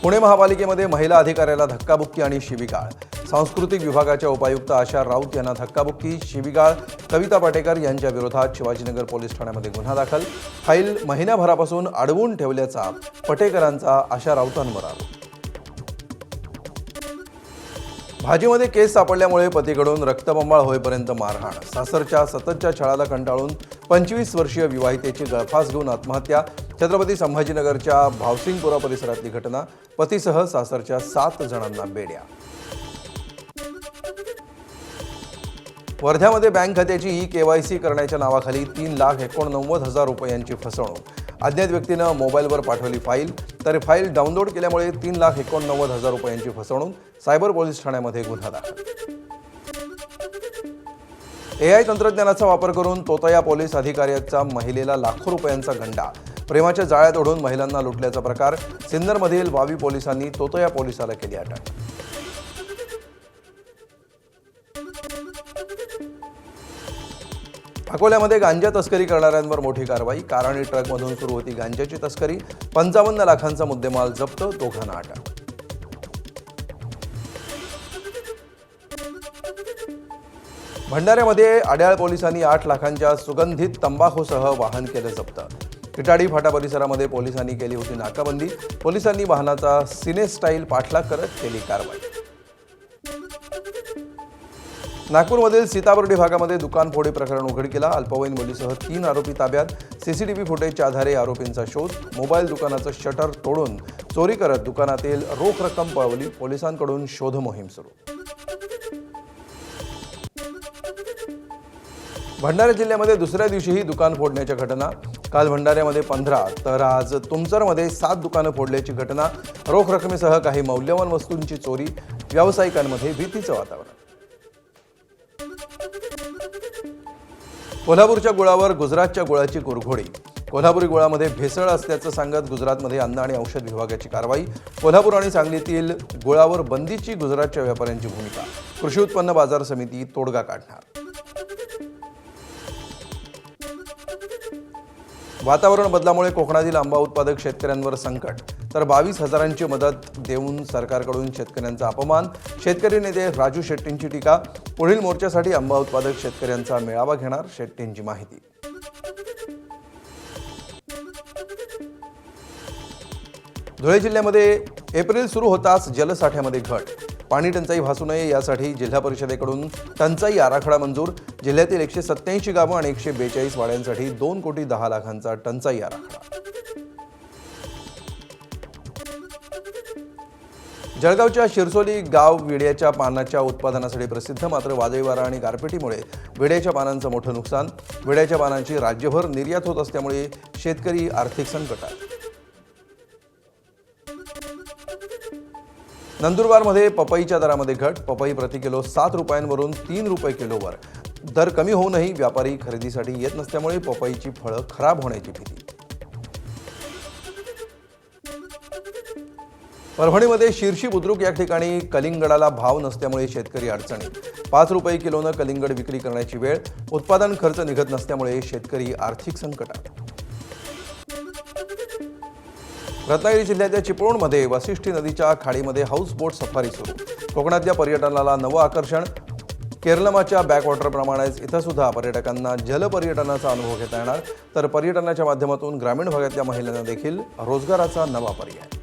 पुणे महापालिकेमध्ये महिला अधिकाऱ्याला धक्काबुक्की आणि शिवीगाळ। सांस्कृतिक विभागाच्या उपायुक्त आशा राऊत यांना धक्काबुक्की, शिवीगाळ। कविता पाटेकर यांच्या विरोधात शिवाजीनगर पोलीस ठाण्यामध्ये गुन्हा दाखल। फाईल महिन्याभरापासून अडवून ठेवल्याचा पटेकरांचा आशा राऊतांवर आरोप। भाजीमध्ये केस सापडल्यामुळे पतीकडून रक्तबंबाळ होईपर्यंत मारहाण। सासरच्या सततच्या छळाला कंटाळून 25 वर्षीय विवाहितेची गळफास घेऊन आत्महत्या। छत्रपती संभाजीनगरच्या भावसिंगपुरा परिसरातली घटना। पतीसह सासरच्या 7 जणांना बेड्या। वर्ध्यामध्ये बँक खात्याची ई-केवायसी करण्याच्या नावाखाली 3,89,000 रुपयांची फसवणूक। अज्ञात व्यक्तीनं मोबाईलवर पाठवली फाईल, तर फाईल डाउनलोड केल्यामुळे 3,89,000 रुपयांची फसवणूक। सायबर पोलीस ठाण्यामध्ये गुन्हा दाखल। AI तंत्रज्ञानाचा वापर करून तोतया पोलीस अधिकाऱ्याचा महिलेला लाखो रुपयांचा गंडा। प्रेमाच्या जाळ्यात ओढून महिलांना लुटल्याचा प्रकार। सिन्नरमधील वावी पोलिसांनी तोतया पोलिसाला केली अटक। अकोल्यामध्ये गांजा तस्करी करणाऱ्यांवर मोठी कारवाई। कार आणि ट्रकमधून सुरू होती गांजाची तस्करी। 55 लाखांचा मुद्देमाल जप्त, दोघांना अटक। भंडाऱ्यामध्ये अड्याळ पोलिसांनी 8 लाखांच्या सुगंधित तंबाखूसह वाहन केलं जप्त। किटाडी फाटा परिसरामध्ये पोलिसांनी केली होती नाकाबंदी। पोलिसांनी वाहनाचा सिने स्टाईल पाठलाग करत केली कारवाई। नागपूरमधील सीताबर्डी भागामध्ये दुकानफोडी प्रकरण उघडकीला। अल्पवयीन मुलीसह 3 आरोपी ताब्यात। सीसीटीव्ही फुटेजच्या आधारे आरोपींचा शोध। मोबाईल दुकानाचं शटर तोडून चोरी करत दुकानातील रोख रक्कम पळवली। पोलिसांकडून शोध मोहीम सुरू। भंडारा जिल्ह्यामध्ये दुसऱ्या दिवशीही दुकान फोडण्याच्या घटना। काल भंडाऱ्यामध्ये 15 तर आज तुमसरमध्ये 7 दुकानं फोडल्याची घटना। रोख रकमेसह काही मौल्यवान वस्तूंची चोरी। व्यावसायिकांमध्ये भीतीचं वातावरण। कोल्हापूरच्या गुळावर गुजरातच्या गुळाची कुरघोडी। कोल्हापुरी गुळामध्ये भेसळ असल्याचं सांगत गुजरातमध्ये अन्न आणि औषध विभागाची कारवाई। कोल्हापूर आणि सांगलीतील गुळावर बंदीची गुजरातच्या व्यापाऱ्यांची भूमिका। कृषी उत्पन्न बाजार समिती तोडगा काढणार। वातावरण बदलामुळे कोकणातील आंबा उत्पादक शेतकऱ्यांवर संकट, तर 22,000ची मदत देऊन सरकारकडून शेतकऱ्यांचा अपमान। शेतकरी नेते राजू शेट्टींची टीका। पुढील मोर्चासाठी आंबा उत्पादक शेतकऱ्यांचा मेळावा घेणार, शेट्टींची माहिती। धुळे जिल्ह्यामध्ये एप्रिल सुरू होताच जलसाठ्यामध्ये घट। पाणी टंचाई भासू नये यासाठी जिल्हा परिषदेकडून टंचाई आराखडा मंजूर। जिल्ह्यातील 187 गावं आणि 142 वाड्यांसाठी 2,10,00,000चा टंचाई आराखडा। जळगावच्या शिरसोली गाव विड्याच्या पानाच्या उत्पादनासाठी प्रसिद्ध, मात्र वादळी वारा आणि गारपिटीमुळे विड्याच्या पानांचं मोठं नुकसान। विड्याच्या पानांची राज्यभर निर्यात होत असल्यामुळे शेतकरी आर्थिक संकटात। नंदुरबारमध्ये पपईच्या दरामध्ये घट। पपई प्रति किलो 7 रुपयांवरून 3 रुपये किलोवर। दर कमी होऊनही व्यापारी खरेदीसाठी येत नसल्यामुळे पपईची फळं खराब होण्याची भीती। परभणीमध्ये शिर्शी बुद्रुक या ठिकाणी कलिंगडाला भाव नसल्यामुळे शेतकरी अडचणीत। 5 रुपये किलोनं कलिंगड विक्री करण्याची वेळ। उत्पादन खर्च निघत नसल्यामुळे शेतकरी आर्थिक संकटात। रत्नागिरी जिल्ह्याच्या चिपळूणमध्ये वाशिष्ठी नदीच्या खाडीमध्ये हाऊसबोट सफारी सुरू। कोकणातल्या पर्यटनाला नवं आकर्षण। केरळमाच्या बॅकवॉटरप्रमाणेच इथं सुद्धा पर्यटकांना जलपर्यटनाचा अनुभव घेता येणार, तर पर्यटनाच्या माध्यमातून ग्रामीण भागातल्या महिलांना देखील रोजगाराचा नवा पर्याय।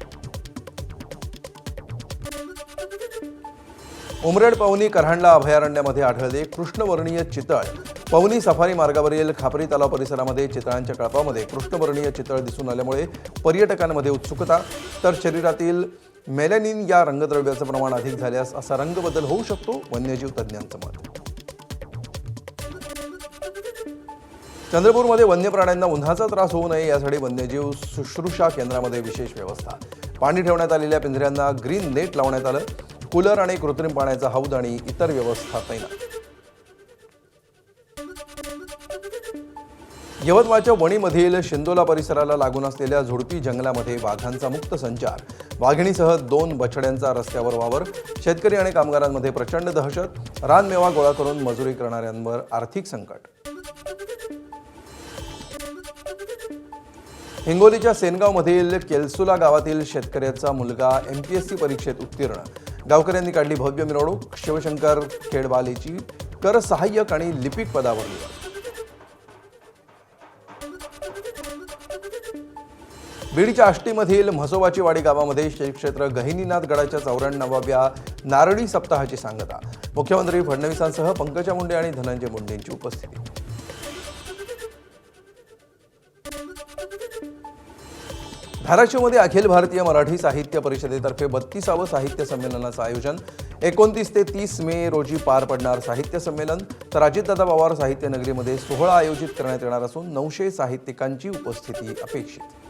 उमरेड पवनी करहांडला अभयारण्यामध्ये आढळले कृष्णवर्णीय चितळ। पवनी सफारी मार्गावरील खापरी तलाव परिसरामध्ये चितळांच्या कळपामध्ये कृष्णवर्णीय चितळ दिसून आल्यामुळे पर्यटकांमध्ये उत्सुकता, तर शरीरातील मेलॅनिन या रंगद्रव्याचं प्रमाण अधिक झाल्यास असा रंग बदल होऊ शकतो, वन्यजीव तज्ज्ञांचं मत। चंद्रपूरमध्ये वन्य प्राण्यांना उन्हाचा त्रास होऊ नये यासाठी वन्यजीव शुश्रूषा केंद्रामध्ये विशेष व्यवस्था। पाणी ठेवण्यात आलेल्या पिंजऱ्यांना ग्रीन नेट लावण्यात आलं। कूलर आणि कृत्रिम पाण्याचा हौद आणि इतर व्यवस्था तैनात। यवतमाळच्या वणीमधील शिंदोला परिसराला लागून असलेल्या झुडपी जंगलामध्ये वाघांचा मुक्त संचार। वाघिणीसह 2 बछड्यांचा रस्त्यावर वावर। शेतकरी आणि कामगारांमध्ये प्रचंड दहशत। रानमेवा गोळा करून मजुरी करणाऱ्यांवर आर्थिक संकट। हिंगोलीच्या सेनगावमधील केलसुला गावातील शेतकऱ्याचा मुलगा MPSC परीक्षेत उत्तीर्ण. गावकऱ्यांनी काढली भव्य मिरवणूक. शिवशंकर खेडबालेची कर सहाय्यक आणि लिपिक पदावर निवड. बीडच्या आष्टीमधील म्हसोबाची वाडी गावामध्ये श्री क्षेत्र गहिनीनाथ गडाच्या 94व्या नारळी सप्ताहाची सांगता. मुख्यमंत्री फडणवीसांसह पंकजा मुंडे आणि धनंजय मुंडेंची उपस्थिती. धाराशिवमध्ये अखिल भारतीय मराठी साहित्य परिषदेतर्फे 32वे साहित्य संमेलनाचं आयोजन. 29 ते 30 मे रोजी पार पडणार साहित्य संमेलन. तर अजितदादा पवार साहित्य नगरीमध्ये सोहळा आयोजित करण्यात येणार असून 900 साहित्यिकांची उपस्थिती अपेक्षित.